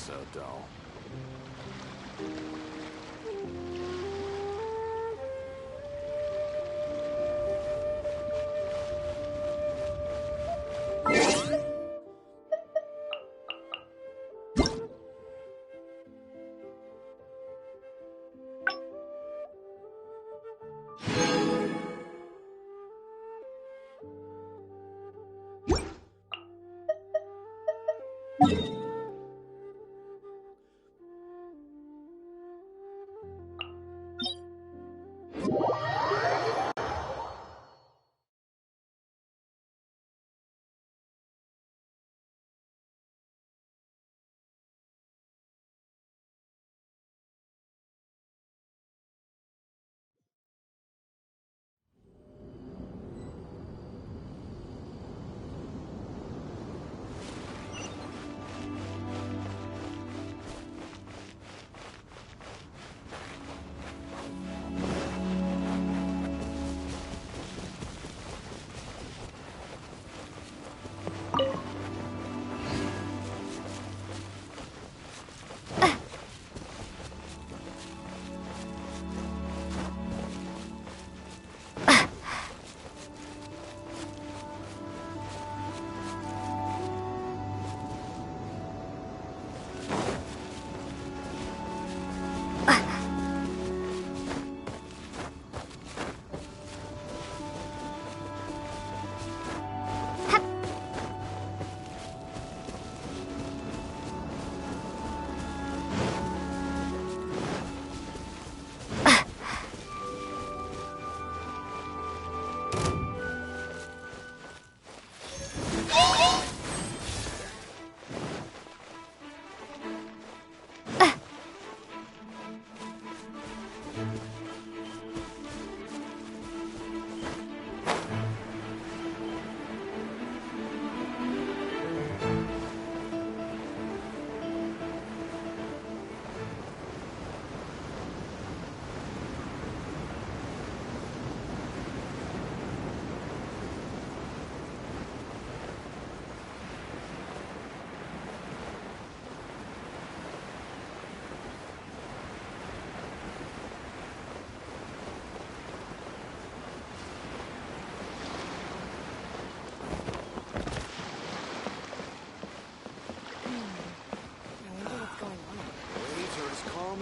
So dull.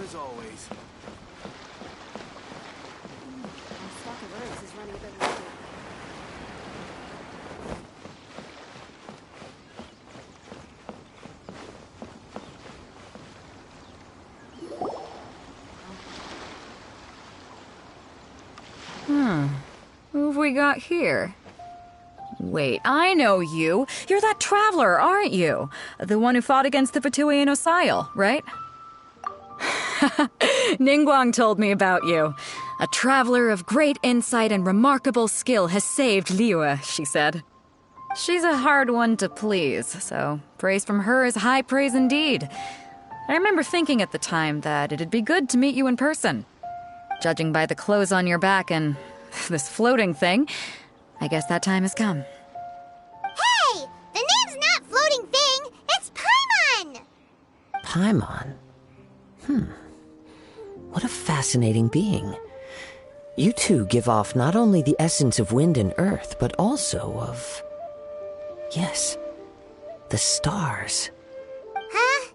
As always. Our stock of herbs is running a bit low. Who have we got here? Wait, I know you. You're that traveler, aren't you? The one who fought against the Fatui Osile, right? Ningguang told me about you. A traveler of great insight and remarkable skill has saved Liyue, she said. She's a hard one to please, so praise from her is high praise indeed. I remember thinking at the time that it'd be good to meet you in person. Judging by the clothes on your back and this floating thing, I guess that time has come. Hey! The name's not Floating Thing, it's Paimon! Paimon? What a fascinating being. You two give off not only the essence of wind and earth, but also of... yes, the stars. Huh?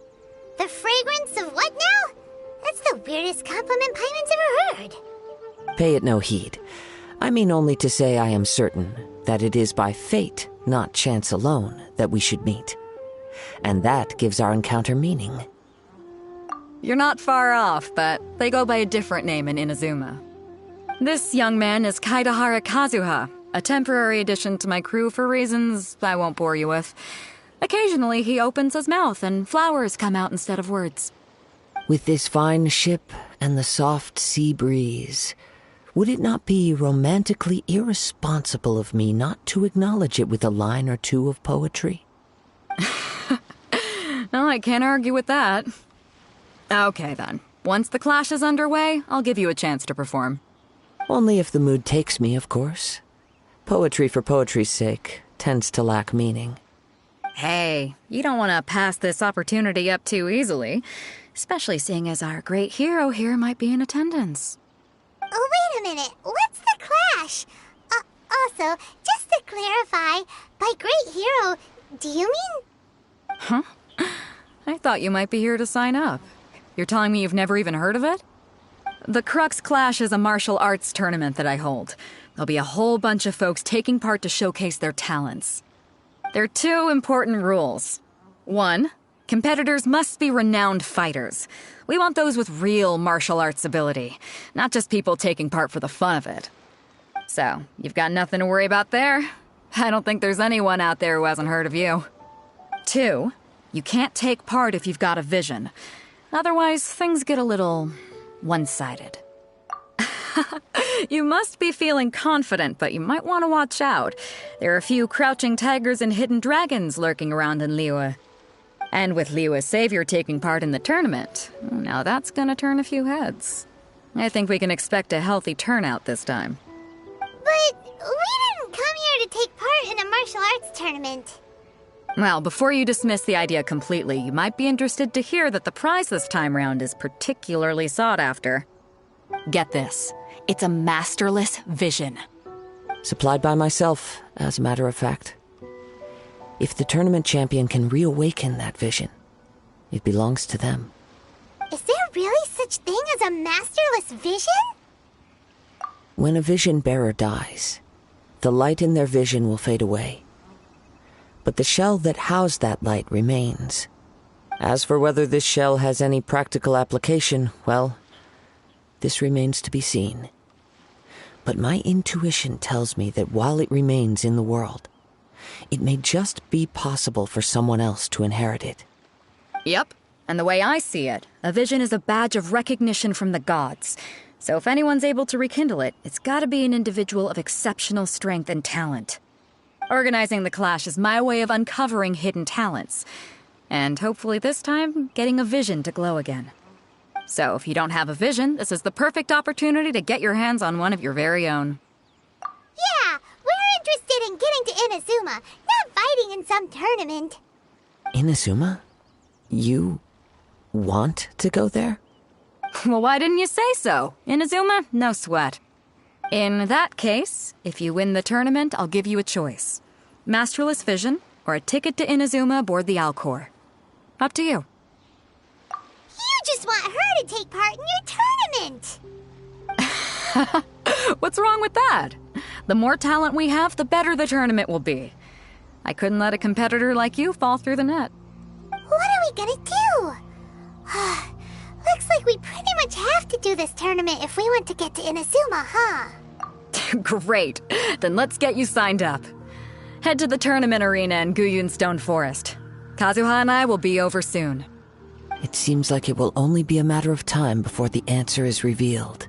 The fragrance of what now? That's the weirdest compliment Paimon's ever heard. Pay it no heed. I mean only to say I am certain that it is by fate, not chance alone, that we should meet. And that gives our encounter meaning. You're not far off, but they go by a different name in Inazuma. This young man is Kaidahara Kazuha, a temporary addition to my crew for reasons I won't bore you with. Occasionally he opens his mouth and flowers come out instead of words. With this fine ship and the soft sea breeze, would it not be romantically irresponsible of me not to acknowledge it with a line or two of poetry? No, I can't argue with that. Okay then. Once the clash is underway, I'll give you a chance to perform. Only if the mood takes me, of course. Poetry for poetry's sake tends to lack meaning. Hey, you don't want to pass this opportunity up too easily, especially seeing as our great hero here might be in attendance. Oh, wait a minute. What's the clash? Also, just to clarify, by great hero, do you mean... Huh? I thought you might be here to sign up. You're telling me you've never even heard of it? The Crux Clash is a martial arts tournament that I hold. There'll be a whole bunch of folks taking part to showcase their talents. There are 2 important rules. 1, competitors must be renowned fighters. We want those with real martial arts ability, not just people taking part for the fun of it. So, you've got nothing to worry about there. I don't think there's anyone out there who hasn't heard of you. 2, you can't take part if you've got a vision. Otherwise, things get a little one-sided. You must be feeling confident, but you might want to watch out. There are a few crouching tigers and hidden dragons lurking around in Liyue. And with Liyue's savior taking part in the tournament, now that's gonna turn a few heads. I think we can expect a healthy turnout this time. But we didn't come here to take part in a martial arts tournament. Well, before you dismiss the idea completely, you might be interested to hear that the prize this time round is particularly sought after. Get this. It's a masterless vision. Supplied by myself, as a matter of fact. If the tournament champion can reawaken that vision, it belongs to them. Is there really such thing as a masterless vision? When a vision bearer dies, the light in their vision will fade away. But the shell that housed that light remains. As for whether this shell has any practical application, well, this remains to be seen. But my intuition tells me that while it remains in the world, it may just be possible for someone else to inherit it. Yep. And the way I see it, a vision is a badge of recognition from the gods. So if anyone's able to rekindle it, it's gotta be an individual of exceptional strength and talent. Organizing the clash is my way of uncovering hidden talents. And hopefully this time, getting a vision to glow again. So if you don't have a vision, this is the perfect opportunity to get your hands on one of your very own. Yeah, we're interested in getting to Inazuma, not fighting in some tournament. Inazuma? You want to go there? Well, why didn't you say so? Inazuma? No sweat. In that case, if you win the tournament, I'll give you a choice. Masterless Vision, or a ticket to Inazuma aboard the Alcor. Up to you. You just want her to take part in your tournament! What's wrong with that? The more talent we have, the better the tournament will be. I couldn't let a competitor like you fall through the net. What are we gonna do? Looks like we pretty much have to do this tournament if we want to get to Inazuma, huh? Great. Then let's get you signed up. Head to the tournament arena in Guyun Stone Forest. Kazuha and I will be over soon. It seems like it will only be a matter of time before the answer is revealed.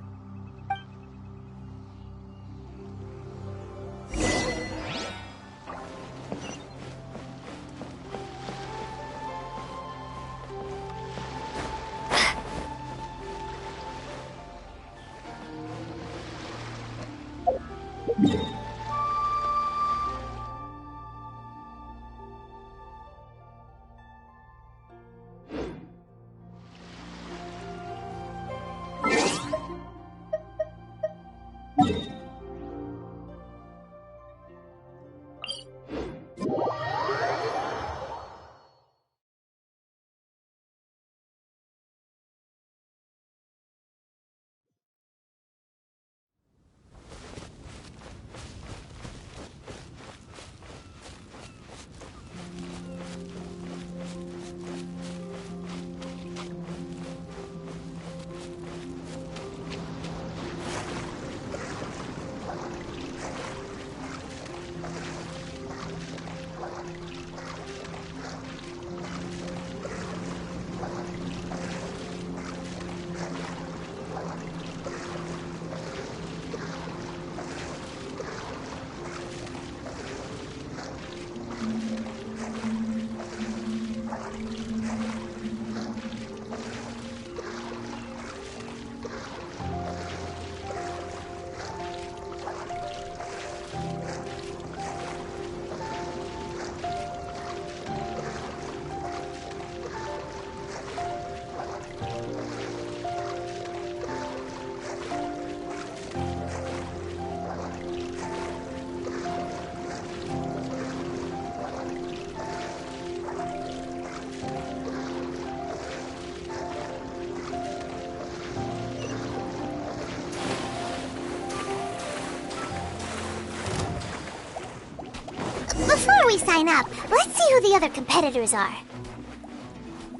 sign up, let's see who the other competitors are.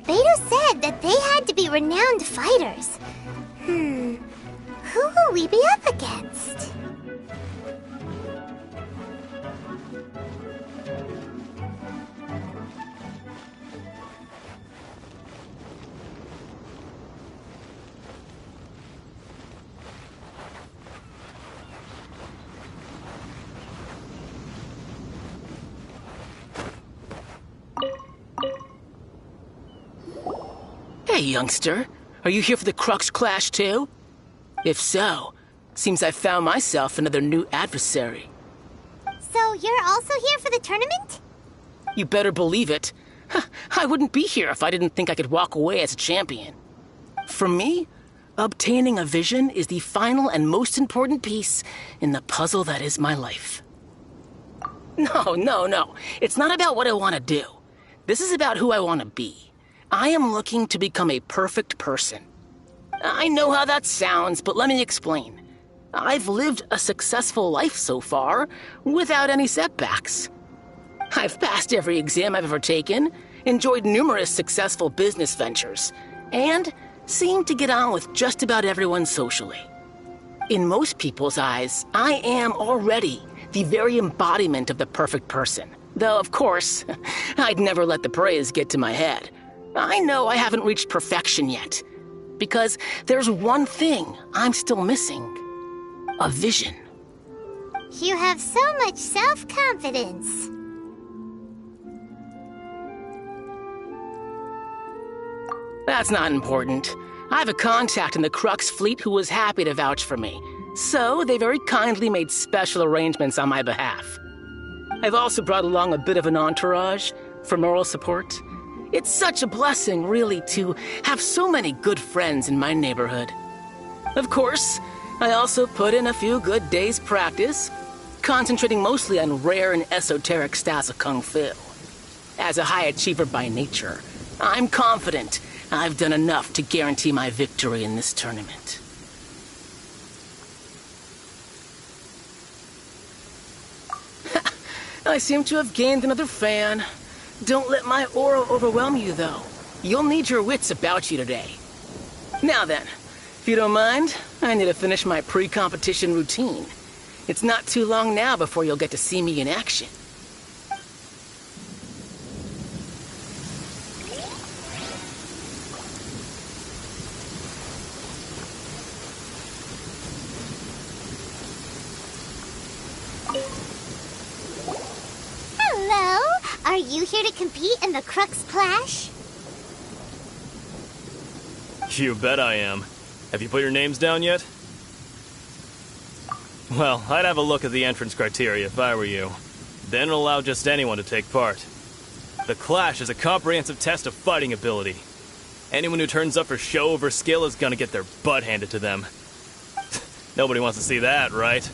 Beto said that they had to be renowned fighters. Who will we be up against? Hey, youngster. Are you here for the Crux Clash, too? If so, seems I found myself another new adversary. So you're also here for the tournament? You better believe it. I wouldn't be here if I didn't think I could walk away as a champion. For me, obtaining a vision is the final and most important piece in the puzzle that is my life. No. It's not about what I want to do. This is about who I want to be. I am looking to become a perfect person. I know how that sounds, but let me explain. I've lived a successful life so far, without any setbacks. I've passed every exam I've ever taken, enjoyed numerous successful business ventures, and seem to get on with just about everyone socially. In most people's eyes, I am already the very embodiment of the perfect person. Though, of course, I'd never let the praise get to my head. I know I haven't reached perfection yet, because there's one thing I'm still missing. A vision. You have so much self-confidence. That's not important. I have a contact in the Crux fleet who was happy to vouch for me, so they very kindly made special arrangements on my behalf. I've also brought along a bit of an entourage for moral support. It's such a blessing, really, to have so many good friends in my neighborhood. Of course, I also put in a few good days' practice, concentrating mostly on rare and esoteric styles of Kung Fu. As a high achiever by nature, I'm confident I've done enough to guarantee my victory in this tournament. I seem to have gained another fan. Don't let my aura overwhelm you, though. You'll need your wits about you today. Now then, if you don't mind, I need to finish my pre-competition routine. It's not too long now before you'll get to see me in action. Are you here to compete in the Crux Clash? You bet I am. Have you put your names down yet? Well, I'd have a look at the entrance criteria if I were you. Then it'll allow just anyone to take part. The Clash is a comprehensive test of fighting ability. Anyone who turns up for show over skill is gonna get their butt handed to them. Nobody wants to see that, right?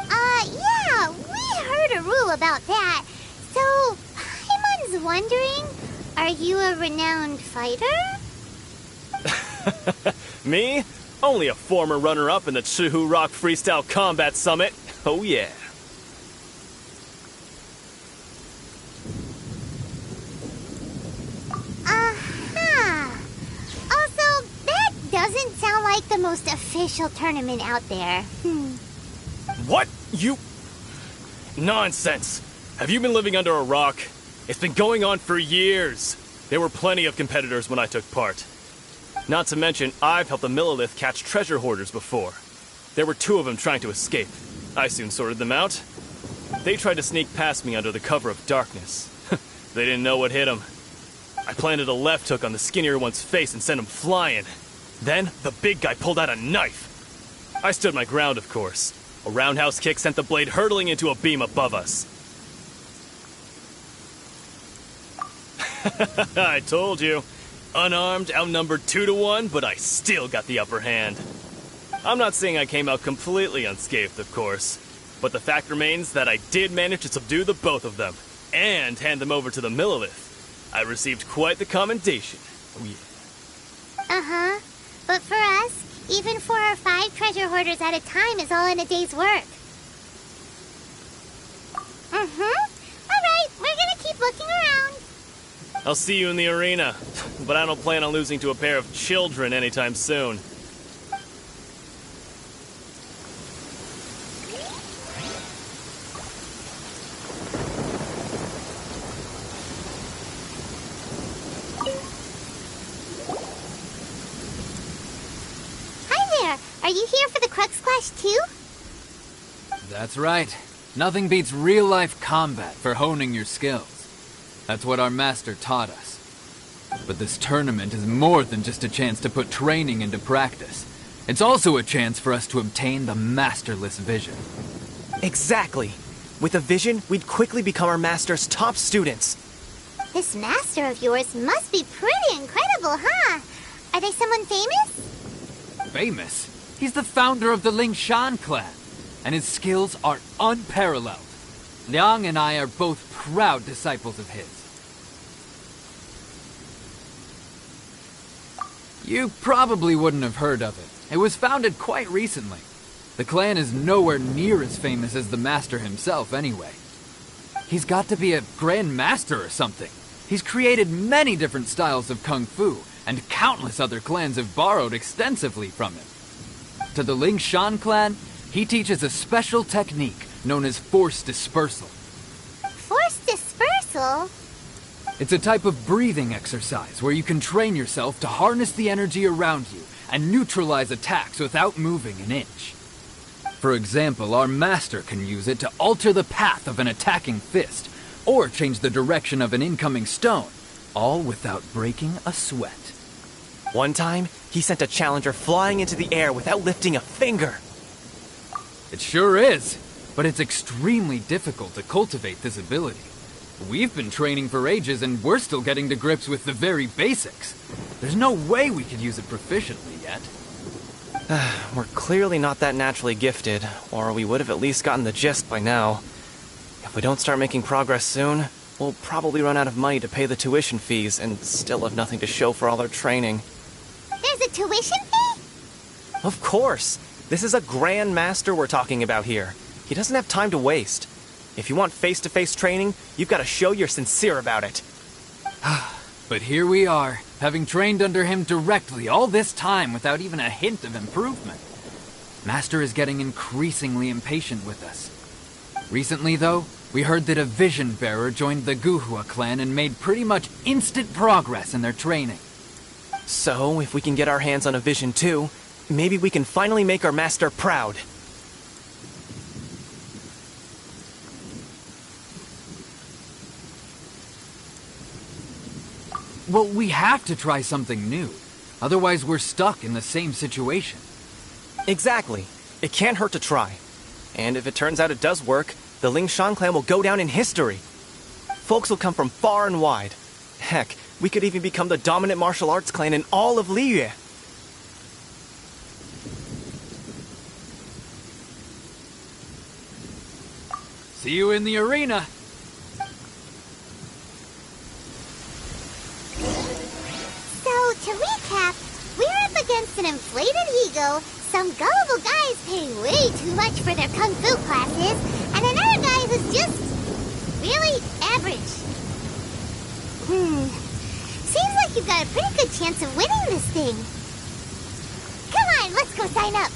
Yeah, we heard a rule about that. So, Paimon's wondering, are you a renowned fighter? Me? Only a former runner-up in the Chihu Rock Freestyle Combat Summit. Oh yeah. Also, that doesn't sound like the most official tournament out there. What? You... Nonsense. Have you been living under a rock? It's been going on for years. There were plenty of competitors when I took part. Not to mention, I've helped the Millilith catch treasure hoarders before. There were 2 of them trying to escape. I soon sorted them out. They tried to sneak past me under the cover of darkness. They didn't know what hit them. I planted a left hook on the skinnier one's face and sent him flying. Then, the big guy pulled out a knife. I stood my ground, of course. A roundhouse kick sent the blade hurtling into a beam above us. I told you. Unarmed, outnumbered 2 to 1, but I still got the upper hand. I'm not saying I came out completely unscathed, of course, but the fact remains that I did manage to subdue the both of them, and hand them over to the Millilith. I received quite the commendation. Oh yeah. But for us, even 4 or 5 treasure hoarders at a time is all in a day's work. I'll see you in the arena, but I don't plan on losing to a pair of children anytime soon. Hi there! Are you here for the Crux Clash too? That's right. Nothing beats real-life combat for honing your skills. That's what our master taught us. But this tournament is more than just a chance to put training into practice. It's also a chance for us to obtain the masterless vision. Exactly. With a vision, we'd quickly become our master's top students. This master of yours must be pretty incredible, huh? Are they someone famous? Famous? He's the founder of the Lingshan clan, and his skills are unparalleled. Liang and I are both proud disciples of his. You probably wouldn't have heard of it. It was founded quite recently. The clan is nowhere near as famous as the master himself anyway. He's got to be a grand master or something. He's created many different styles of kung fu, and countless other clans have borrowed extensively from him. To the Lingshan clan, he teaches a special technique known as force dispersal. Force dispersal? It's a type of breathing exercise where you can train yourself to harness the energy around you and neutralize attacks without moving an inch. For example, our master can use it to alter the path of an attacking fist, or change the direction of an incoming stone, all without breaking a sweat. One time, he sent a challenger flying into the air without lifting a finger. It sure is, but it's extremely difficult to cultivate this ability. We've been training for ages and we're still getting to grips with the very basics. There's no way we could use it proficiently yet. We're clearly not that naturally gifted, or we would have at least gotten the gist by now. If we don't start making progress soon, we'll probably run out of money to pay the tuition fees and still have nothing to show for all our training. There's a tuition fee? Of course! This is a grand master we're talking about here. He doesn't have time to waste. If you want face-to-face training, you've got to show you're sincere about it. But here we are, having trained under him directly all this time without even a hint of improvement. Master is getting increasingly impatient with us. Recently, though, we heard that a vision bearer joined the Guhua clan and made pretty much instant progress in their training. So, if we can get our hands on a vision too, maybe we can finally make our master proud. Well, we have to try something new. Otherwise, we're stuck in the same situation. Exactly. It can't hurt to try. And if it turns out it does work, the Lingshan clan will go down in history. Folks will come from far and wide. Heck, we could even become the dominant martial arts clan in all of Liyue. See you in the arena. So, to recap, we're up against an inflated ego, some gullible guys paying way too much for their kung fu classes, and another guy who's just really average. Seems like you've got a pretty good chance of winning this thing. Come on, let's go sign up.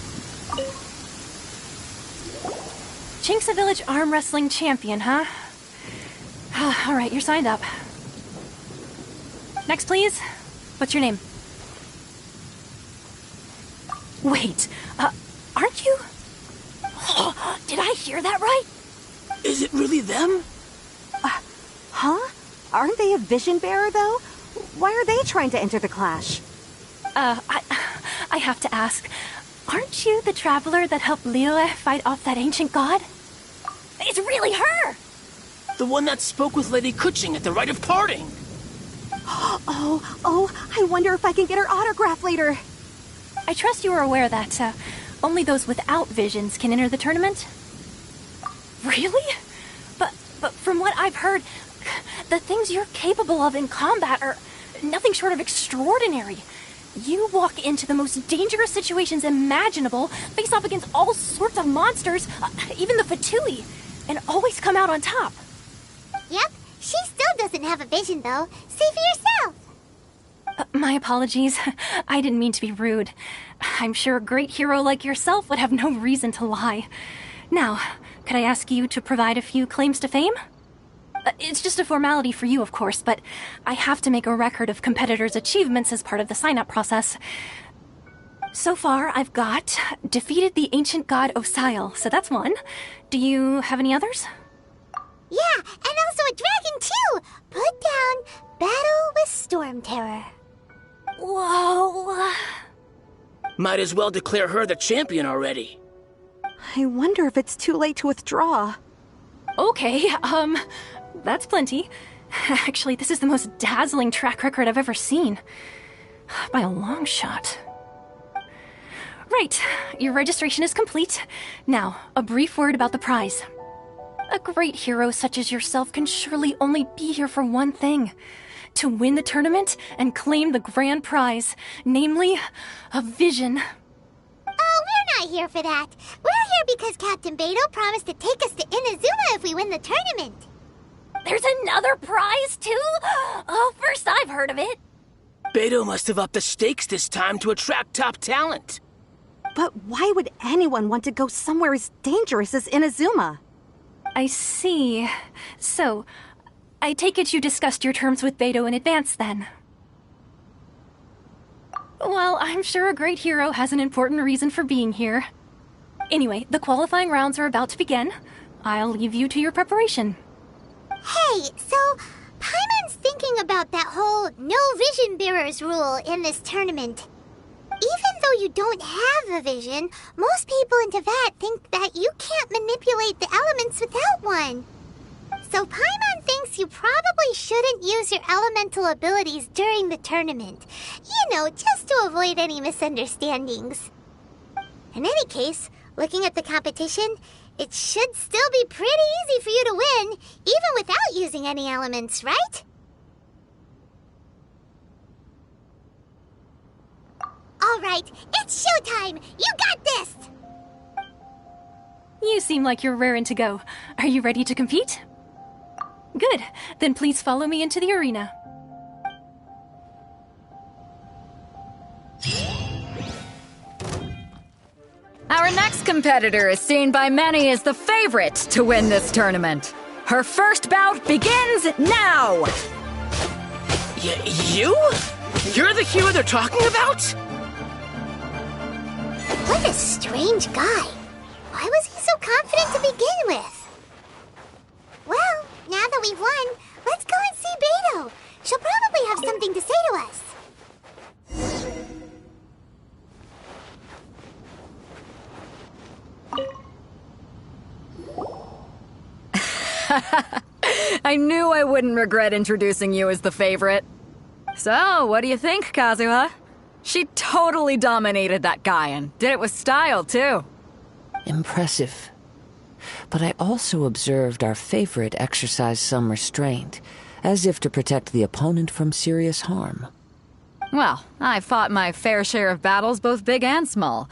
Chinksa Village arm wrestling champion, huh? All right, you're signed up. Next, please. What's your name? Wait, aren't you? Did I hear that right? Is it really them? Huh? Aren't they a vision bearer, though? Why are they trying to enter the clash? I have to ask, aren't you the traveler that helped Lilly fight off that ancient god? It's really her! The one that spoke with Lady Kuching at the rite of parting. Oh, I wonder if I can get her autograph later. I trust you are aware that only those without visions can enter the tournament? Really? But from what I've heard, the things you're capable of in combat are nothing short of extraordinary. You walk into the most dangerous situations imaginable, face off against all sorts of monsters, even the Fatui, and always come out on top. Yep, She still doesn't have a vision, though. See for yourself. My apologies. I didn't mean to be rude. I'm sure a great hero like yourself would have no reason to lie. Now, could I ask you to provide a few claims to fame? It's just a formality for you, of course, but I have to make a record of competitors' achievements as part of the sign-up process. So far, I've got defeated the ancient god Osile, so that's one. Do you have any others? Yeah, and also a dragon, too! Put down Battle with Storm Terror. Whoa. Might as well declare her the champion already. I wonder if it's too late to withdraw. Okay, that's plenty. Actually, this is the most dazzling track record I've ever seen. By a long shot. Right, your registration is complete. Now, a brief word about the prize. A great hero such as yourself can surely only be here for one thing. To win the tournament and claim the grand prize, namely, a vision. Oh, we're not here for that. We're here because Captain Beidou promised to take us to Inazuma if we win the tournament. There's another prize, too? Oh, first I've heard of it. Beidou must have upped the stakes this time to attract top talent. But why would anyone want to go somewhere as dangerous as Inazuma? I see. So, I take it you discussed your terms with Beidou in advance, then? Well, I'm sure a great hero has an important reason for being here. Anyway, the qualifying rounds are about to begin. I'll leave you to your preparation. Hey, so Paimon's thinking about that whole no vision bearers rule in this tournament. Even though you don't have a vision, most people in Teyvat think that you can't manipulate the elements without one. So Paimon thinks you probably shouldn't use your elemental abilities during the tournament. You know, just to avoid any misunderstandings. In any case, looking at the competition, it should still be pretty easy for you to win, even without using any elements, right? All right, it's showtime! You got this! You seem like you're raring to go. Are you ready to compete? Good. Then please follow me into the arena. Our next competitor is seen by many as the favorite to win this tournament. Her first bout begins now! You? You're the hero they're talking about? What a strange guy. Why was he so confident to begin with? Well, now that we've won, let's go and see Beidou. She'll probably have something to say to us. I knew I wouldn't regret introducing you as the favorite. So, what do you think, Kazuha? She totally dominated that guy and did it with style, too. Impressive. But I also observed our favorite exercise some restraint, as if to protect the opponent from serious harm. Well, I fought my fair share of battles, both big and small.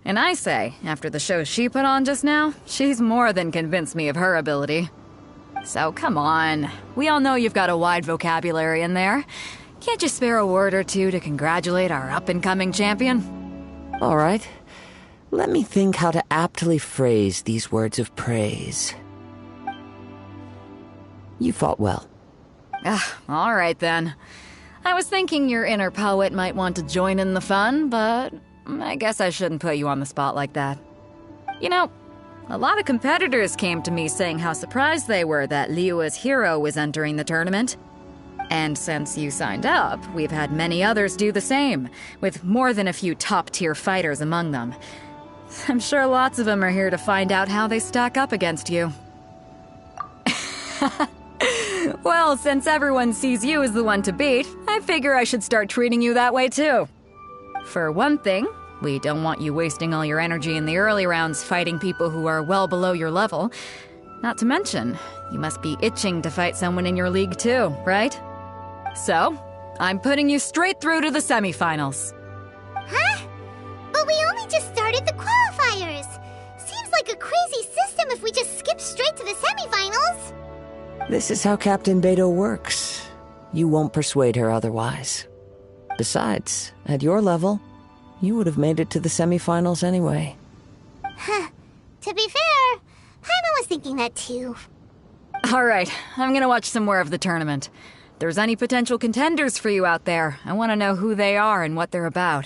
And I say, after the show she put on just now, she's more than convinced me of her ability. So come on. We all know you've got a wide vocabulary in there. Can't you spare a word or two to congratulate our up-and-coming champion? All right. Let me think how to aptly phrase these words of praise. You fought well. All right then. I was thinking your inner poet might want to join in the fun, but I guess I shouldn't put you on the spot like that. You know, a lot of competitors came to me saying how surprised they were that Liyue's hero was entering the tournament. And since you signed up, we've had many others do the same, with more than a few top-tier fighters among them. I'm sure lots of them are here to find out how they stack up against you. Well, since everyone sees you as the one to beat, I figure I should start treating you that way too. For one thing, we don't want you wasting all your energy in the early rounds fighting people who are well below your level. Not to mention, you must be itching to fight someone in your league too, right? So, I'm putting you straight through to the semifinals. Huh? But we only just started the qualifiers. Seems like a crazy system if we just skip straight to the semifinals. This is how Captain Beto works. You won't persuade her otherwise. Besides, at your level, you would have made it to the semifinals anyway. To be fair, Paimon was thinking that too. Alright, I'm gonna watch some more of the tournament. If there's any potential contenders for you out there, I want to know who they are and what they're about.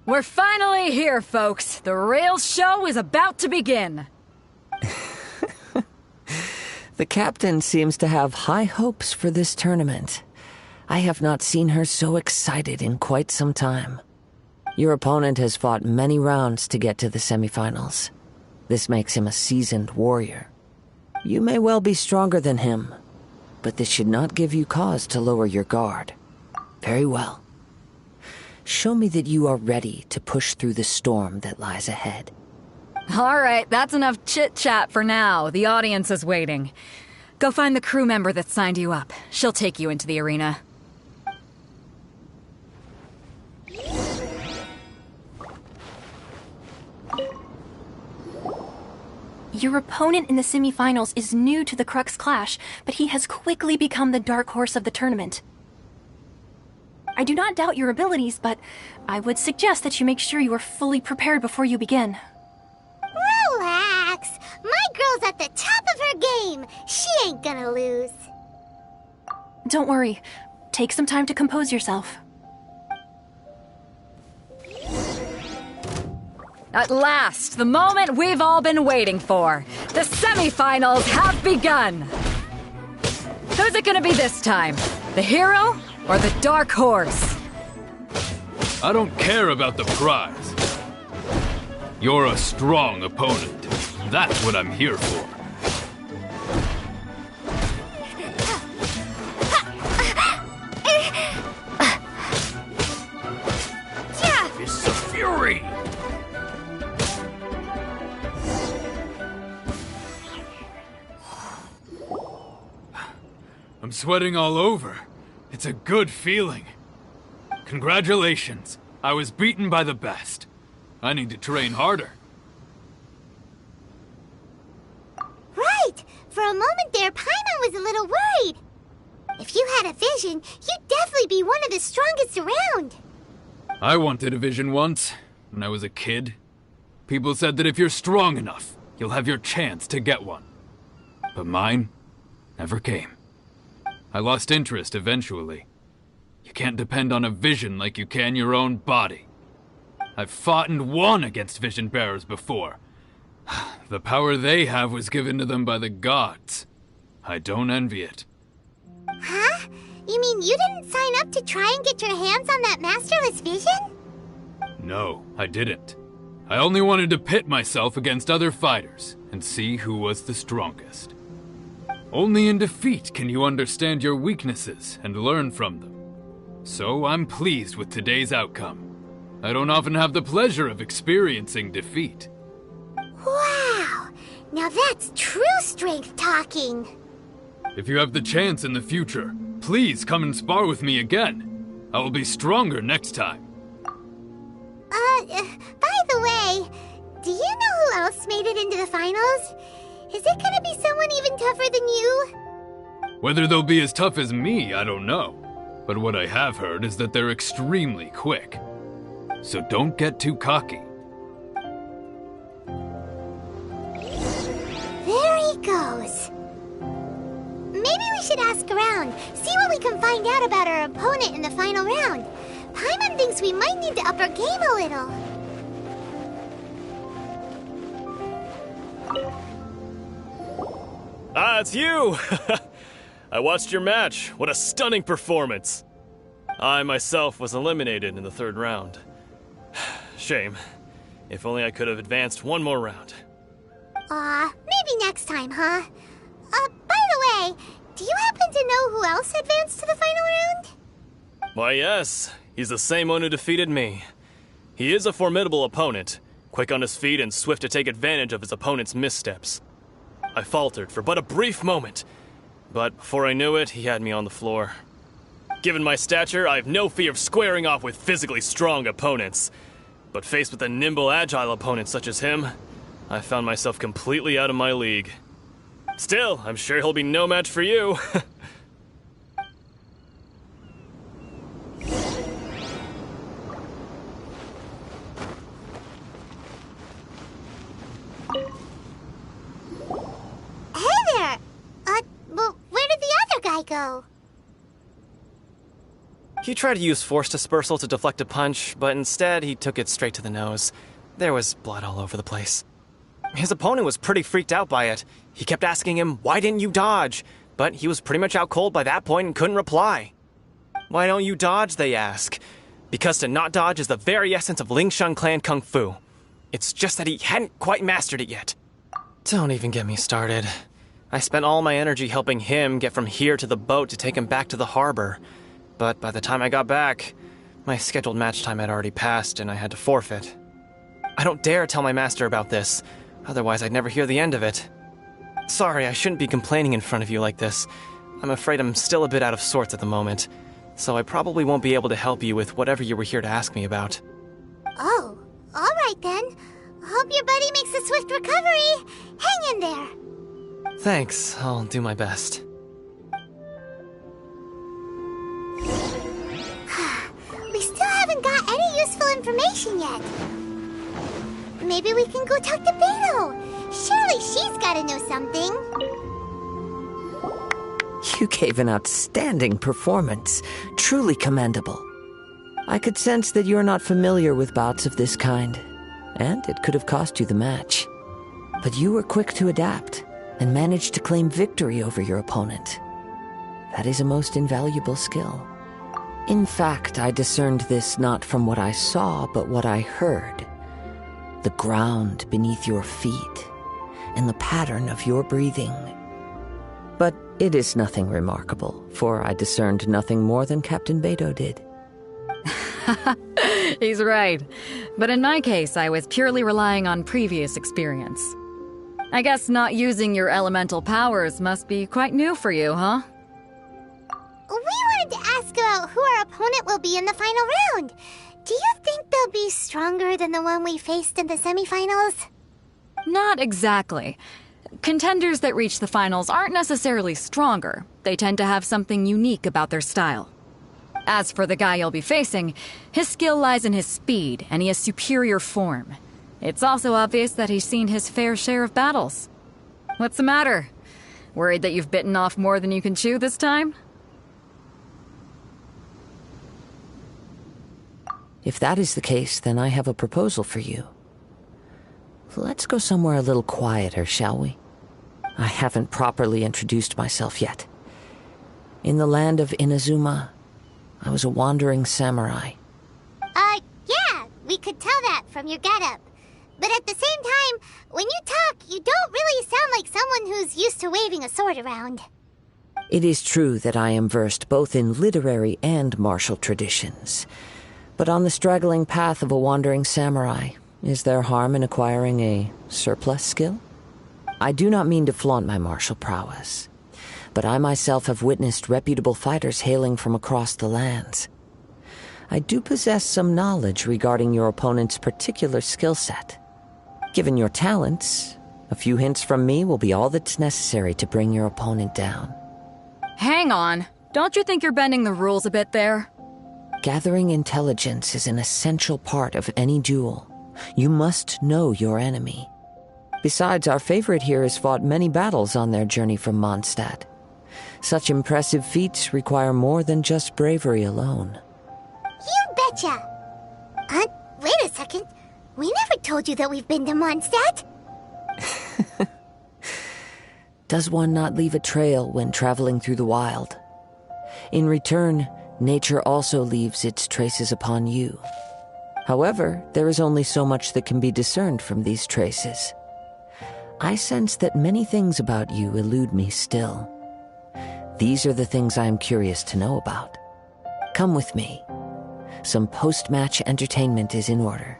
We're finally here, folks. The real show is about to begin. The captain seems to have high hopes for this tournament. I have not seen her so excited in quite some time. Your opponent has fought many rounds to get to the semifinals. This makes him a seasoned warrior. You may well be stronger than him, but this should not give you cause to lower your guard. Very well. Show me that you are ready to push through the storm that lies ahead. Alright, that's enough chit-chat for now. The audience is waiting. Go find the crew member that signed you up. She'll take you into the arena. Your opponent in the semifinals is new to the Crux Clash, but he has quickly become the dark horse of the tournament. I do not doubt your abilities, but I would suggest that you make sure you are fully prepared before you begin. Relax. My girl's at the top of her game. She ain't gonna lose. Don't worry. Take some time to compose yourself. At last, the moment we've all been waiting for. The semifinals have begun. Who's it gonna be this time? The hero or the dark horse? I don't care about the prize. You're a strong opponent. That's what I'm here for. Fists of fury! I'm sweating all over. It's a good feeling. Congratulations. I was beaten by the best. I need to train harder. Right. For a moment there, Paimon was a little worried. If you had a vision, you'd definitely be one of the strongest around. I wanted a vision once, when I was a kid. People said that if you're strong enough, you'll have your chance to get one. But mine never came. I lost interest eventually. You can't depend on a vision like you can your own body. I've fought and won against vision bearers before. The power they have was given to them by the gods. I don't envy it. Huh? You mean you didn't sign up to try and get your hands on that masterless vision? No, I didn't. I only wanted to pit myself against other fighters and see who was the strongest. Only in defeat can you understand your weaknesses and learn from them. So I'm pleased with today's outcome. I don't often have the pleasure of experiencing defeat. Wow! Now that's true strength talking. If you have the chance in the future, please come and spar with me again. I will be stronger next time. By the way, do you know who else made it into the finals? Is it gonna be someone even tougher than you? Whether they'll be as tough as me, I don't know. But what I have heard is that they're extremely quick. So don't get too cocky. There he goes. Maybe we should ask around, see what we can find out about our opponent in the final round. Paimon thinks we might need to up our game a little. Ah, it's you! I watched your match. What a stunning performance. I myself was eliminated in the third round. Shame. If only I could have advanced one more round. Maybe next time, huh? By the way, do you happen to know who else advanced to the final round? Why, yes. He's the same one who defeated me. He is a formidable opponent, quick on his feet and swift to take advantage of his opponent's missteps. I faltered for but a brief moment, but before I knew it, he had me on the floor. Given my stature, I have no fear of squaring off with physically strong opponents. But faced with a nimble, agile opponent such as him, I found myself completely out of my league. Still, I'm sure he'll be no match for you. Hey there! Well, where did the other guy go? He tried to use force dispersal to deflect a punch, but instead he took it straight to the nose. There was blood all over the place. His opponent was pretty freaked out by it. He kept asking him, "Why didn't you dodge?" But he was pretty much out cold by that point and couldn't reply. "Why don't you dodge?" they ask. Because to not dodge is the very essence of Lingshan clan kung fu. It's just that he hadn't quite mastered it yet. Don't even get me started. I spent all my energy helping him get from here to the boat to take him back to the harbor. But by the time I got back, my scheduled match time had already passed and I had to forfeit. I don't dare tell my master about this, otherwise I'd never hear the end of it. Sorry, I shouldn't be complaining in front of you like this. I'm afraid I'm still a bit out of sorts at the moment, so I probably won't be able to help you with whatever you were here to ask me about. Oh, alright then. Hope your buddy makes a swift recovery. Hang in there. Thanks, I'll do my best. We still haven't got any useful information yet. Maybe we can go talk to Beto. Surely she's gotta know something. You gave an outstanding performance. Truly commendable. I could sense that you're not familiar with bouts of this kind, and it could have cost you the match. But you were quick to adapt, and managed to claim victory over your opponent. That is a most invaluable skill. In fact, I discerned this not from what I saw, but what I heard. The ground beneath your feet, and the pattern of your breathing. But it is nothing remarkable, for I discerned nothing more than Captain Beto did. He's right. But in my case, I was purely relying on previous experience. I guess not using your elemental powers must be quite new for you, huh? We wanted to ask about who our opponent will be in the final round. Do you think they'll be stronger than the one we faced in the semifinals? Not exactly. Contenders that reach the finals aren't necessarily stronger. They tend to have something unique about their style. As for the guy you'll be facing, his skill lies in his speed, and he has superior form. It's also obvious that he's seen his fair share of battles. What's the matter? Worried that you've bitten off more than you can chew this time? If that is the case, then I have a proposal for you. Let's go somewhere a little quieter, shall we? I haven't properly introduced myself yet. In the land of Inazuma, I was a wandering samurai. Yeah, we could tell that from your getup. But at the same time, when you talk, you don't really sound like someone who's used to waving a sword around. It is true that I am versed both in literary and martial traditions. But on the straggling path of a wandering samurai, is there harm in acquiring a surplus skill? I do not mean to flaunt my martial prowess, but I myself have witnessed reputable fighters hailing from across the lands. I do possess some knowledge regarding your opponent's particular skill set. Given your talents, a few hints from me will be all that's necessary to bring your opponent down. Hang on. Don't you think you're bending the rules a bit there? Gathering intelligence is an essential part of any duel. You must know your enemy. Besides, our favorite here has fought many battles on their journey from Mondstadt. Such impressive feats require more than just bravery alone. You betcha! Wait a second. We never told you that we've been to Mondstadt. Does one not leave a trail when traveling through the wild? In return, nature also leaves its traces upon you. However, there is only so much that can be discerned from these traces. I sense that many things about you elude me still. These are the things I am curious to know about. Come with me. Some post-match entertainment is in order.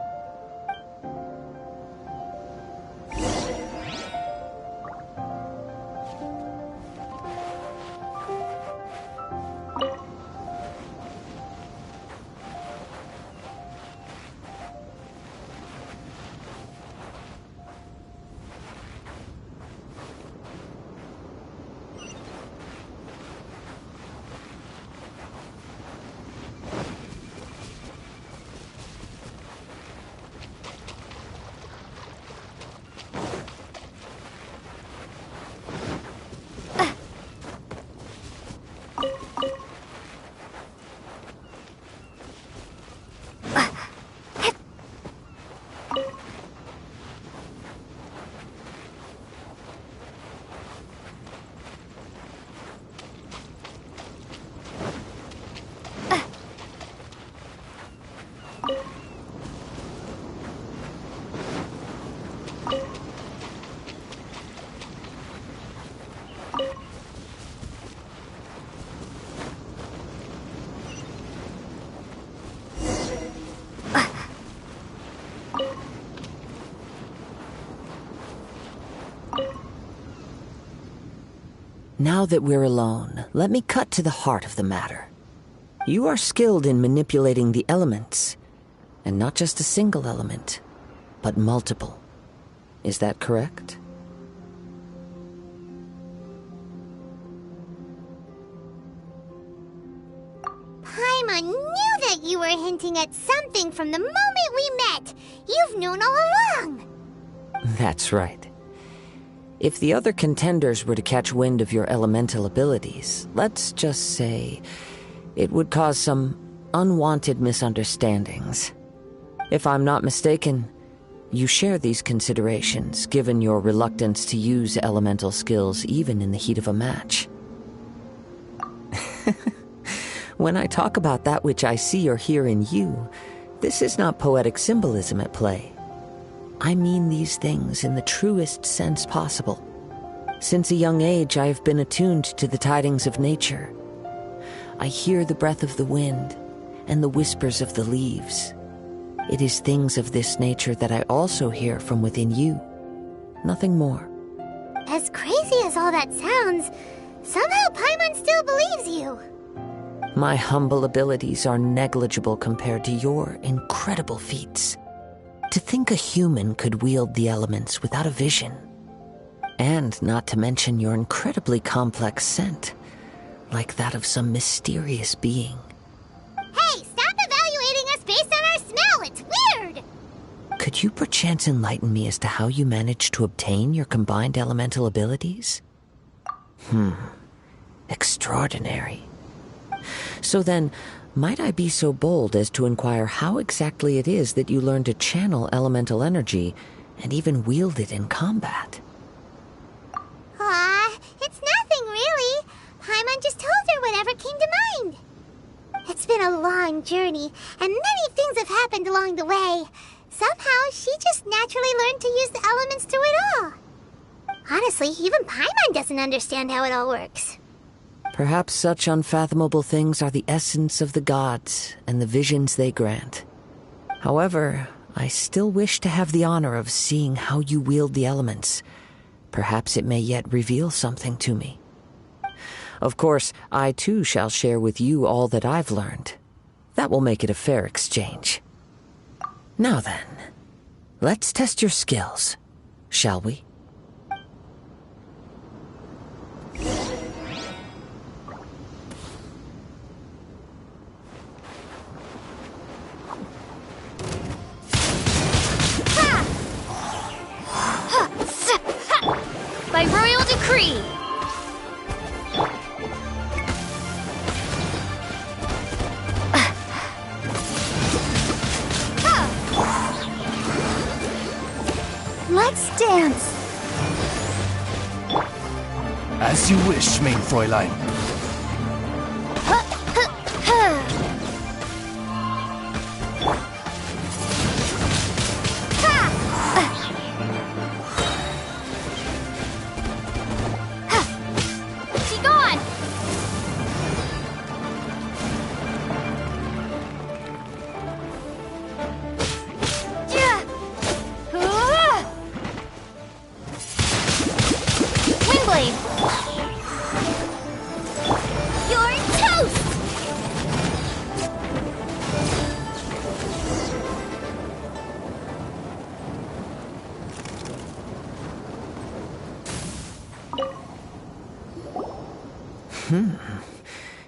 Now that we're alone, let me cut to the heart of the matter. You are skilled in manipulating the elements, and not just a single element, but multiple. Is that correct? Paimon knew that you were hinting at something from the moment we met. You've known all along. That's right. If the other contenders were to catch wind of your elemental abilities, let's just say it would cause some unwanted misunderstandings. If I'm not mistaken, you share these considerations, given your reluctance to use elemental skills even in the heat of a match. When I talk about that which I see or hear in you, this is not poetic symbolism at play. I mean these things in the truest sense possible. Since a young age, I have been attuned to the tidings of nature. I hear the breath of the wind and the whispers of the leaves. It is things of this nature that I also hear from within you. Nothing more. As crazy as all that sounds, somehow Paimon still believes you. My humble abilities are negligible compared to your incredible feats. To think a human could wield the elements without a vision. And not to mention your incredibly complex scent, like that of some mysterious being. Hey, stop evaluating us based on our smell! It's weird! Could you perchance enlighten me as to how you managed to obtain your combined elemental abilities? Extraordinary. So then, might I be so bold as to inquire how exactly it is that you learned to channel elemental energy and even wield it in combat? It's nothing really. Paimon just told her whatever came to mind. It's been a long journey, and many things have happened along the way. Somehow, she just naturally learned to use the elements through it all. Honestly, even Paimon doesn't understand how it all works. Perhaps such unfathomable things are the essence of the gods and the visions they grant. However, I still wish to have the honor of seeing how you wield the elements. Perhaps it may yet reveal something to me. Of course, I too shall share with you all that I've learned. That will make it a fair exchange. Now then, let's test your skills, shall we? By royal decree! Let's dance! As you wish, main Fräulein.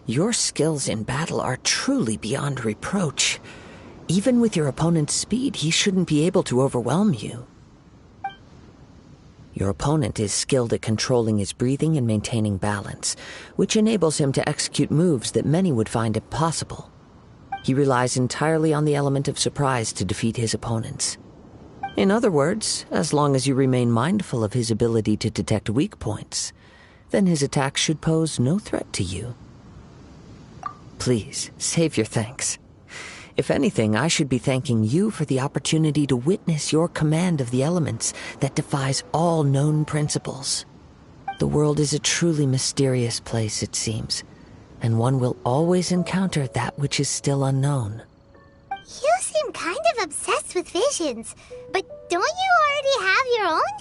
Your skills in battle are truly beyond reproach. Even with your opponent's speed, he shouldn't be able to overwhelm you. Your opponent is skilled at controlling his breathing and maintaining balance, which enables him to execute moves that many would find impossible. He relies entirely on the element of surprise to defeat his opponents. In other words, as long as you remain mindful of his ability to detect weak points, then his attacks should pose no threat to you. Please, save your thanks. If anything, I should be thanking you for the opportunity to witness your command of the elements that defies all known principles. The world is a truly mysterious place, it seems, and one will always encounter that which is still unknown. You seem kind of obsessed with visions, but don't you already have your own?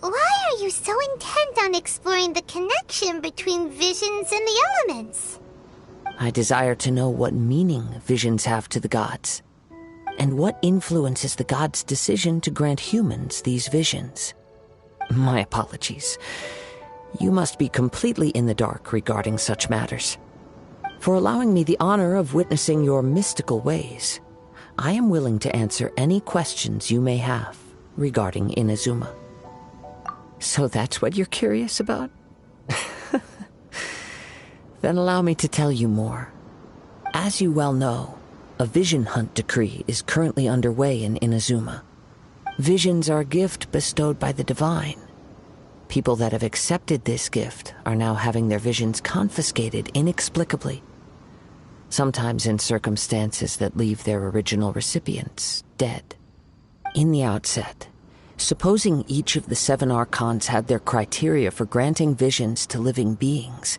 Why are you so intent on exploring the connection between visions and the elements? I desire to know what meaning visions have to the gods, and what influences the gods' decision to grant humans these visions. My apologies. You must be completely in the dark regarding such matters. For allowing me the honor of witnessing your mystical ways, I am willing to answer any questions you may have regarding Inazuma. So that's what you're curious about? Then allow me to tell you more. As you well know, a vision hunt decree is currently underway in Inazuma. Visions are a gift bestowed by the divine. People that have accepted this gift are now having their visions confiscated inexplicably, sometimes in circumstances that leave their original recipients dead. In the outset, supposing each of the 7 archons had their criteria for granting visions to living beings,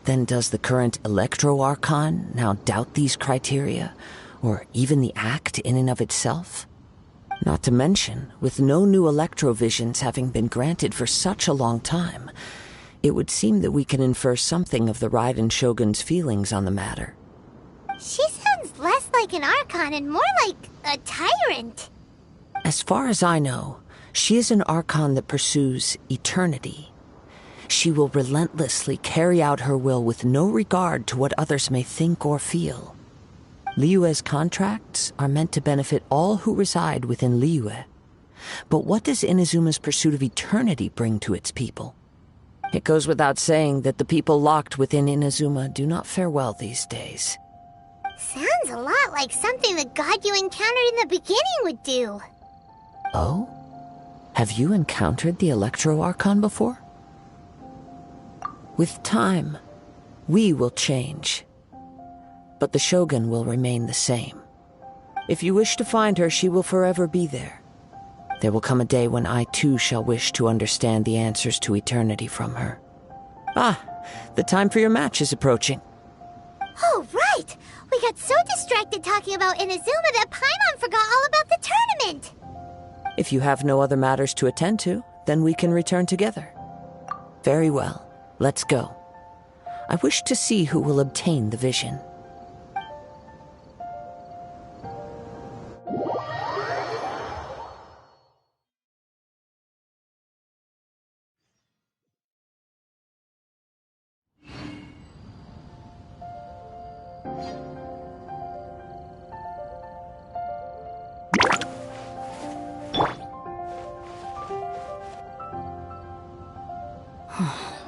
then does the current Electro-Archon now doubt these criteria, or even the act in and of itself? Not to mention, with no new Electro-Visions having been granted for such a long time, it would seem that we can infer something of the Raiden Shogun's feelings on the matter. She sounds less like an Archon and more like a tyrant. As far as I know, she is an Archon that pursues eternity. She will relentlessly carry out her will with no regard to what others may think or feel. Liyue's contracts are meant to benefit all who reside within Liyue. But what does Inazuma's pursuit of eternity bring to its people? It goes without saying that the people locked within Inazuma do not fare well these days. Sounds a lot like something the god you encountered in the beginning would do. Oh? Have you encountered the Electro-Archon before? With time, we will change. But the Shogun will remain the same. If you wish to find her, she will forever be there. There will come a day when I too shall wish to understand the answers to eternity from her. Ah, the time for your match is approaching. Oh, right! We got so distracted talking about Inazuma that Paimon forgot all about the tournament! If you have no other matters to attend to, then we can return together. Very well. Let's go. I wish to see who will obtain the vision.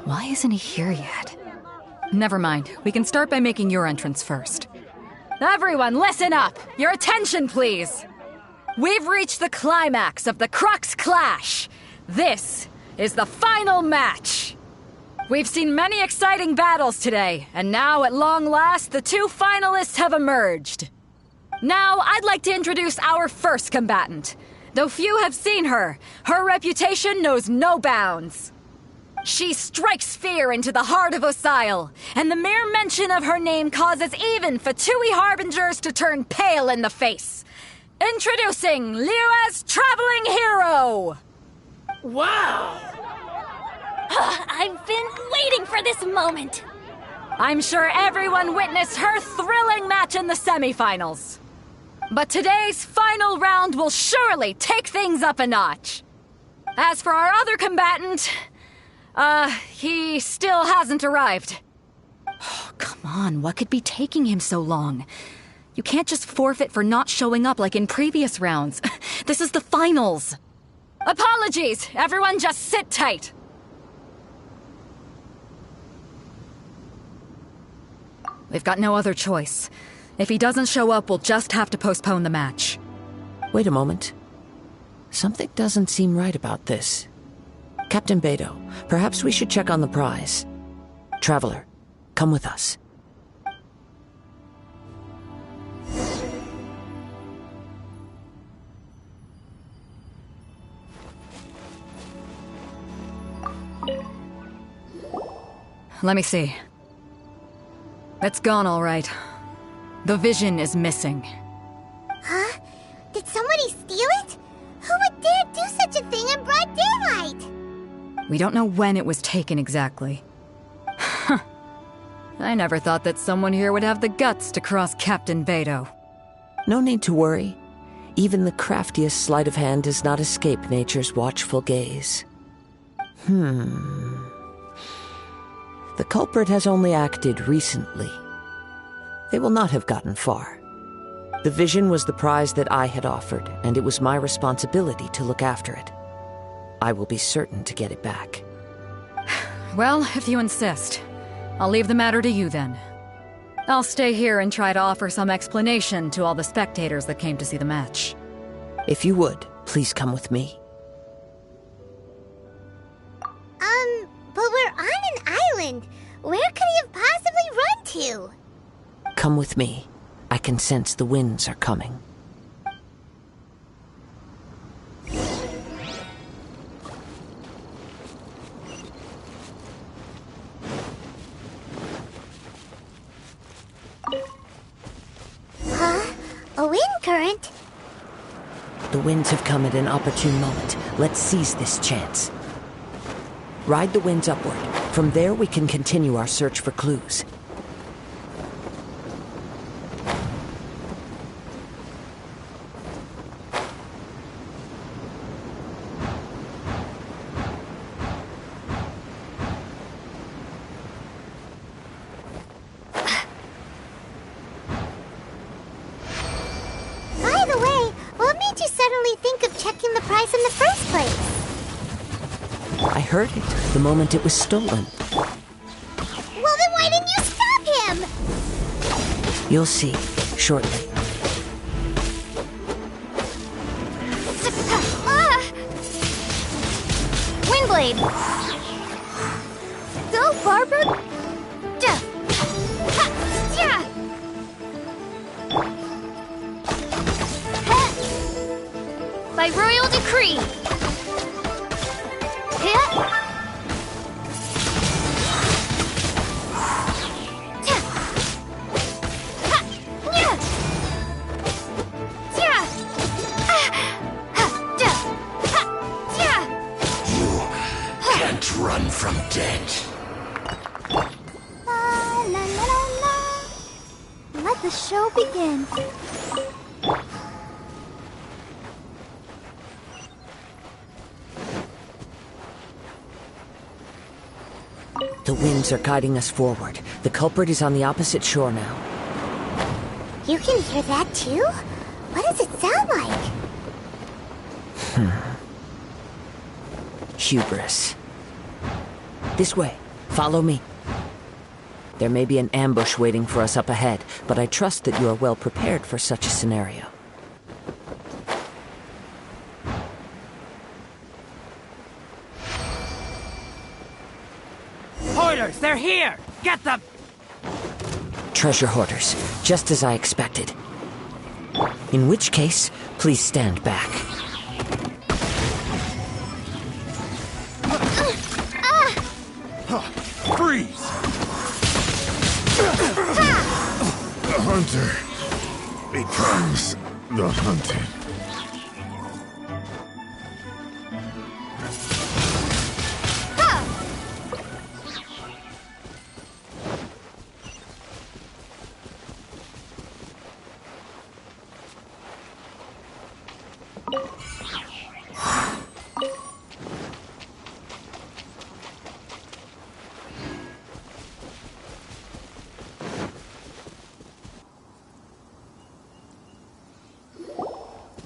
Why isn't he here yet? Never mind. We can start by making your entrance first. Everyone, listen up! Your attention, please! We've reached the climax of the Crux Clash! This is the final match! We've seen many exciting battles today, and now, at long last, the 2 finalists have emerged. Now, I'd like to introduce our first combatant. Though few have seen her, her reputation knows no bounds. She strikes fear into the heart of Osile, and the mere mention of her name causes even Fatui Harbingers to turn pale in the face. Introducing Liyue's traveling hero! Wow! I've been waiting for this moment. I'm sure everyone witnessed her thrilling match in the semifinals. But today's final round will surely take things up a notch. As for our other combatant, he still hasn't arrived. Oh, come on, what could be taking him so long? You can't just forfeit for not showing up like in previous rounds. This is the finals. Apologies, everyone just sit tight. We've got no other choice. If he doesn't show up, we'll just have to postpone the match. Wait a moment. Something doesn't seem right about this. Captain Beto, perhaps we should check on the prize. Traveler, come with us. Let me see. It's gone all right. The vision is missing. Huh? Did somebody steal it? Who would dare do such a thing in broad daylight? We don't know when it was taken exactly. I never thought that someone here would have the guts to cross Captain Beto. No need to worry. Even the craftiest sleight of hand does not escape nature's watchful gaze. The culprit has only acted recently. They will not have gotten far. The vision was the prize that I had offered, and it was my responsibility to look after it. I will be certain to get it back. Well, if you insist. I'll leave the matter to you then. I'll stay here and try to offer some explanation to all the spectators that came to see the match. If you would, please come with me. But we're on an island. Where could he have possibly run to? Come with me. I can sense the winds are coming. Huh? A wind current? The winds have come at an opportune moment. Let's seize this chance. Ride the winds upward. From there, we can continue our search for clues. By the way, what made you suddenly think of checking the price in the first place? I heard it the moment it was stolen. Well, then why didn't you stop him? You'll see, shortly. Windblade! Go, Barbara! By royal decree! Can't run from death. La, la, la, la, la. Let the show begin. The winds are guiding us forward. The culprit is on the opposite shore now. You can hear that too? What does it sound like? Hubris. This way. Follow me. There may be an ambush waiting for us up ahead, but I trust that you are well prepared for such a scenario. Hoarders, they're here! Get them! Treasure hoarders, just as I expected. In which case, please stand back. Freeze! The hunter becomes the hunted.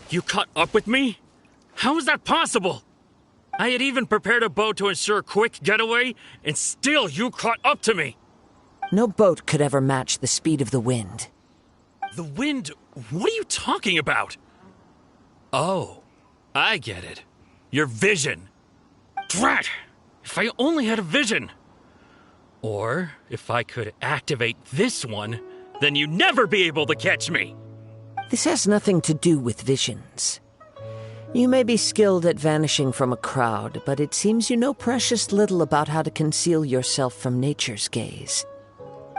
You caught up with me? How is that possible? I had even prepared a boat to ensure a quick getaway, and still you caught up to me! No boat could ever match the speed of the wind. The wind? What are you talking about? Oh, I get it. Your vision. Drat! If I only had a vision! Or, if I could activate this one, then you'd never be able to catch me! This has nothing to do with visions. You may be skilled at vanishing from a crowd, but it seems you know precious little about how to conceal yourself from nature's gaze.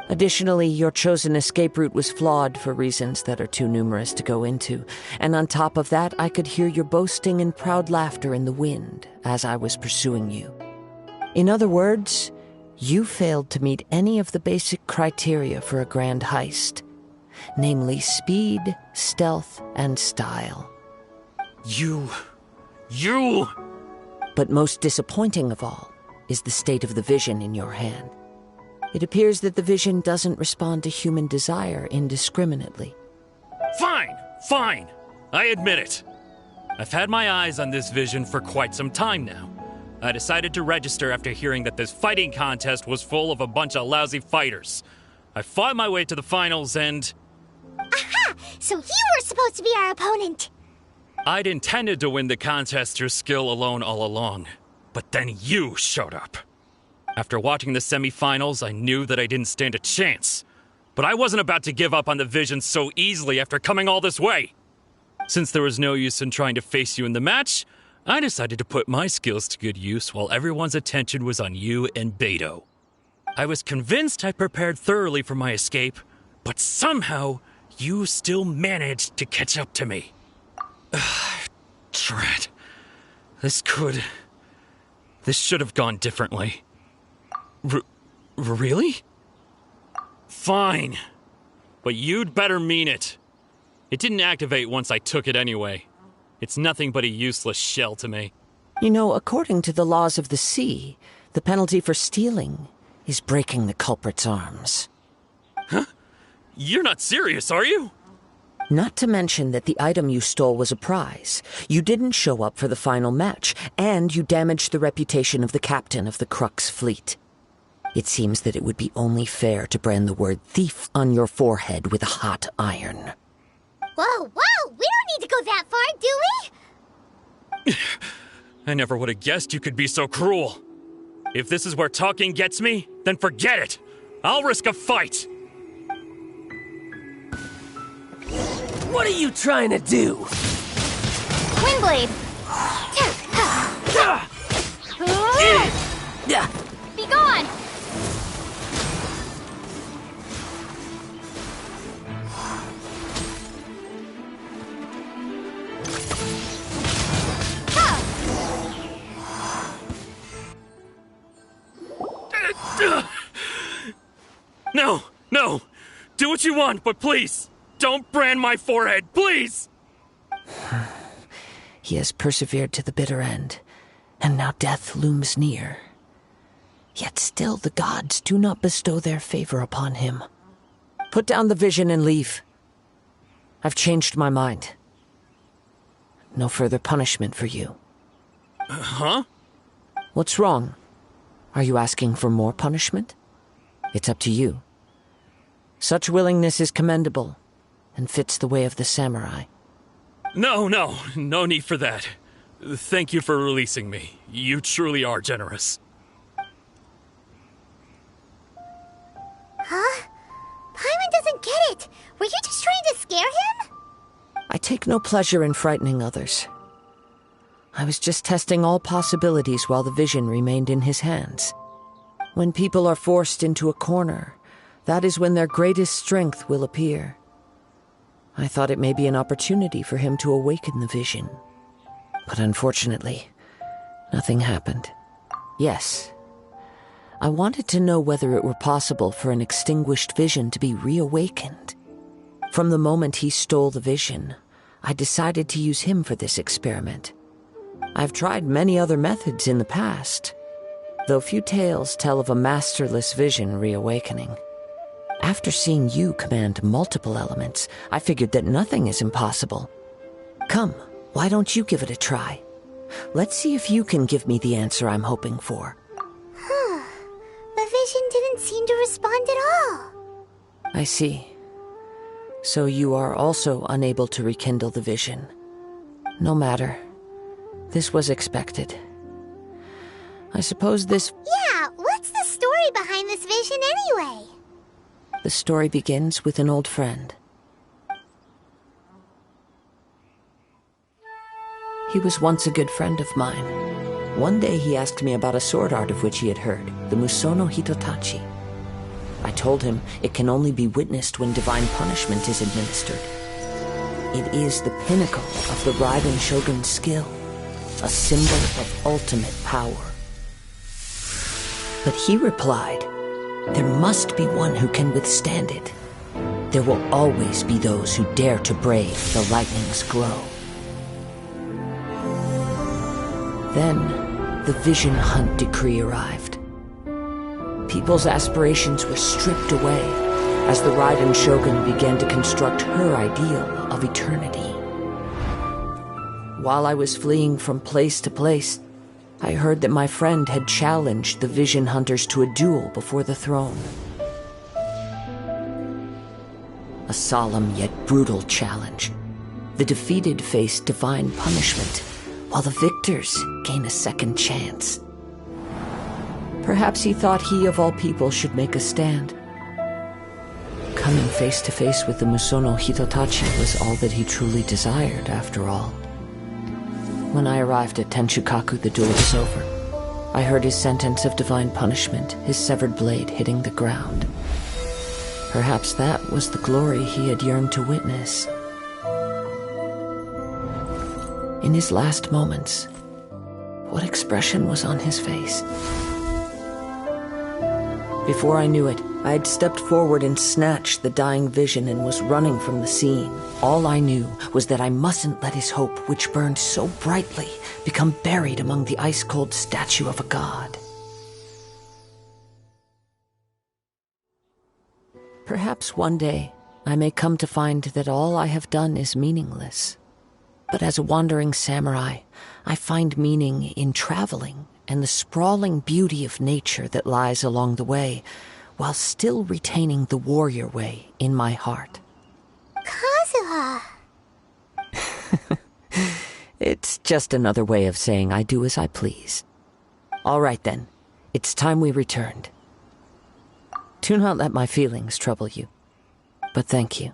Additionally, your chosen escape route was flawed for reasons that are too numerous to go into, and on top of that, I could hear your boasting and proud laughter in the wind as I was pursuing you. In other words, you failed to meet any of the basic criteria for a grand heist, namely speed, stealth, and style. You... But most disappointing of all is the state of the vision in your hand. It appears that the vision doesn't respond to human desire indiscriminately. Fine. I admit it. I've had my eyes on this vision for quite some time now. I decided to register after hearing that this fighting contest was full of a bunch of lousy fighters. I fought my way to the finals and... Aha! So you were supposed to be our opponent! I'd intended to win the contest through skill alone all along. But then you showed up. After watching the semifinals, I knew that I didn't stand a chance. But I wasn't about to give up on the vision so easily after coming all this way. Since there was no use in trying to face you in the match, I decided to put my skills to good use while everyone's attention was on you and Beto. I was convinced I prepared thoroughly for my escape, but somehow you still managed to catch up to me. Drat. This should have gone differently. Really? Fine. But you'd better mean it. It didn't activate once I took it anyway. It's nothing but a useless shell to me. You know, according to the laws of the sea, the penalty for stealing is breaking the culprit's arms. Huh? You're not serious, are you? Not to mention that the item you stole was a prize. You didn't show up for the final match, and you damaged the reputation of the captain of the Crux fleet. It seems that it would be only fair to brand the word thief on your forehead with a hot iron. Whoa, we don't need to go that far, do we? I never would have guessed you could be so cruel. If this is where talking gets me, then forget it. I'll risk a fight. What are you trying to do? Windblade! Be gone! No! Do what you want, but please, don't brand my forehead, please! He has persevered to the bitter end, and now death looms near. Yet still the gods do not bestow their favor upon him. Put down the vision and leave. I've changed my mind. No further punishment for you. Huh? What's wrong? Are you asking for more punishment? It's up to you. Such willingness is commendable, and fits the way of the samurai. No need for that. Thank you for releasing me. You truly are generous. Huh? Paimon doesn't get it. Were you just trying to scare him? I take no pleasure in frightening others. I was just testing all possibilities while the vision remained in his hands. When people are forced into a corner, that is when their greatest strength will appear. I thought it may be an opportunity for him to awaken the vision. But unfortunately, nothing happened. Yes, I wanted to know whether it were possible for an extinguished vision to be reawakened. From the moment he stole the vision, I decided to use him for this experiment. I've tried many other methods in the past, though few tales tell of a masterless vision reawakening. After seeing you command multiple elements, I figured that nothing is impossible. Come, why don't you give it a try? Let's see if you can give me the answer I'm hoping for. The vision didn't seem to respond at all. I see. So you are also unable to rekindle the vision. No matter. This was expected. I suppose this... Yeah, what's the story behind this vision anyway? The story begins with an old friend. He was once a good friend of mine. One day he asked me about a sword art of which he had heard, the Musono Hitotachi. I told him it can only be witnessed when divine punishment is administered. It is the pinnacle of the Raiden Shogun's skill, a symbol of ultimate power. But he replied, there must be one who can withstand it. There will always be those who dare to brave the lightning's glow. Then, the Vision Hunt decree arrived. People's aspirations were stripped away as the Raiden Shogun began to construct her ideal of eternity. While I was fleeing from place to place, I heard that my friend had challenged the Vision Hunters to a duel before the throne. A solemn yet brutal challenge. The defeated face divine punishment, while the victors gain a second chance. Perhaps he thought he of all people should make a stand. Coming face to face with the Musono Hitotachi was all that he truly desired, after all. When I arrived at Tenshukaku, the duel was over. I heard his sentence of divine punishment, his severed blade hitting the ground. Perhaps that was the glory he had yearned to witness. In his last moments, what expression was on his face? Before I knew it, I had stepped forward and snatched the dying vision and was running from the scene. All I knew was that I mustn't let his hope, which burned so brightly, become buried among the ice-cold statue of a god. Perhaps one day I may come to find that all I have done is meaningless. But as a wandering samurai, I find meaning in traveling and the sprawling beauty of nature that lies along the way, while still retaining the warrior way in my heart. Kazuha! It's just another way of saying I do as I please. All right then, it's time we returned. Do not let my feelings trouble you, but thank you.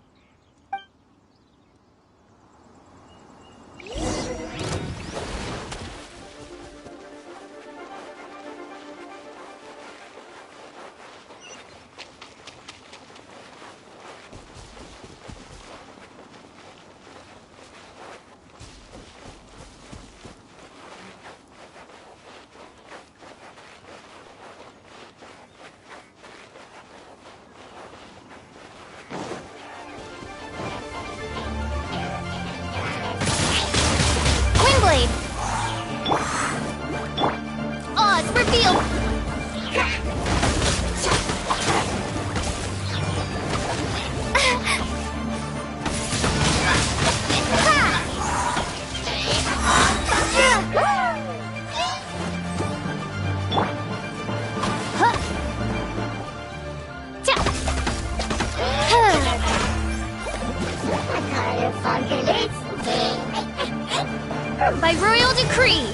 Oh, it's revealed! By royal decree!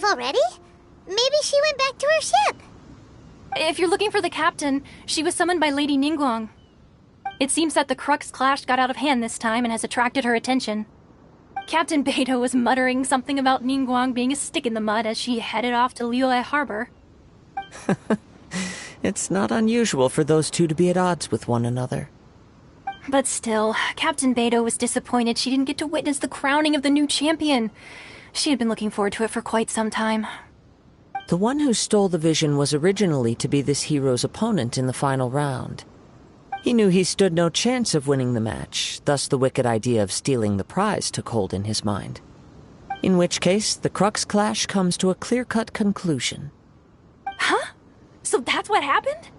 Already? Maybe she went back to her ship. If you're looking for the captain, she was summoned by Lady Ningguang. It seems that the Crux clash got out of hand this time and has attracted her attention. Captain Beidou was muttering something about Ningguang being a stick in the mud as she headed off to Liyue Harbor. It's not unusual for those two to be at odds with one another. But still, Captain Beidou was disappointed she didn't get to witness the crowning of the new champion. She had been looking forward to it for quite some time. The one who stole the vision was originally to be this hero's opponent in the final round. He knew he stood no chance of winning the match, thus the wicked idea of stealing the prize took hold in his mind. In which case, the Crux clash comes to a clear-cut conclusion. Huh? So that's what happened?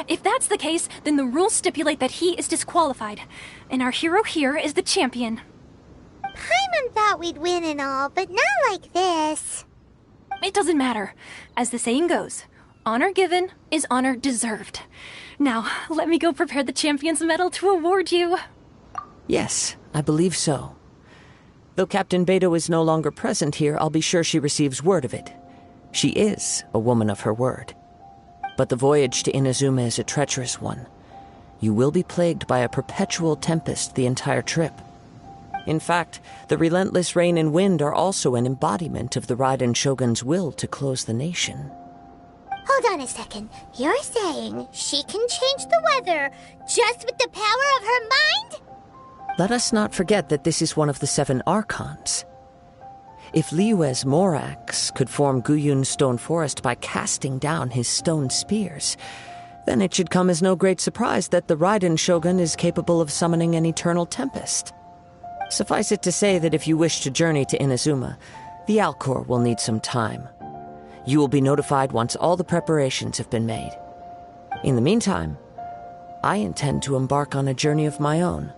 If that's the case, then the rules stipulate that he is disqualified, and our hero here is the champion. Paimon thought we'd win and all, but not like this. It doesn't matter. As the saying goes, honor given is honor deserved. Now, let me go prepare the champion's medal to award you. Yes, I believe so. Though Captain Beidou is no longer present here, I'll be sure she receives word of it. She is a woman of her word. But the voyage to Inazuma is a treacherous one. You will be plagued by a perpetual tempest the entire trip. In fact, the relentless rain and wind are also an embodiment of the Raiden Shogun's will to close the nation. Hold on a second. You're saying she can change the weather just with the power of her mind? Let us not forget that this is one of the 7 Archons. If Liyue's Morax could form Guyun's stone forest by casting down his stone spears, then it should come as no great surprise that the Raiden Shogun is capable of summoning an eternal tempest. Suffice it to say that if you wish to journey to Inazuma, the Alcor will need some time. You will be notified once all the preparations have been made. In the meantime, I intend to embark on a journey of my own.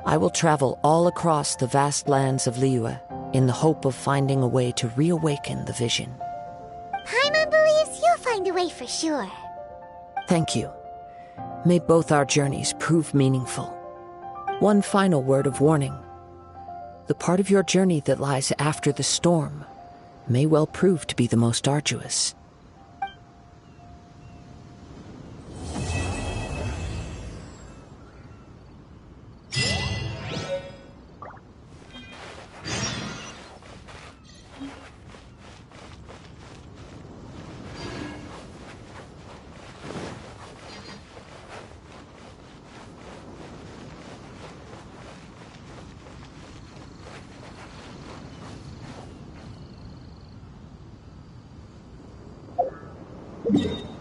I will travel all across the vast lands of Liyue in the hope of finding a way to reawaken the vision. Paimon believes you'll find a way for sure. Thank you. May both our journeys prove meaningful. One final word of warning. The part of your journey that lies after the storm may well prove to be the most arduous. Yeah.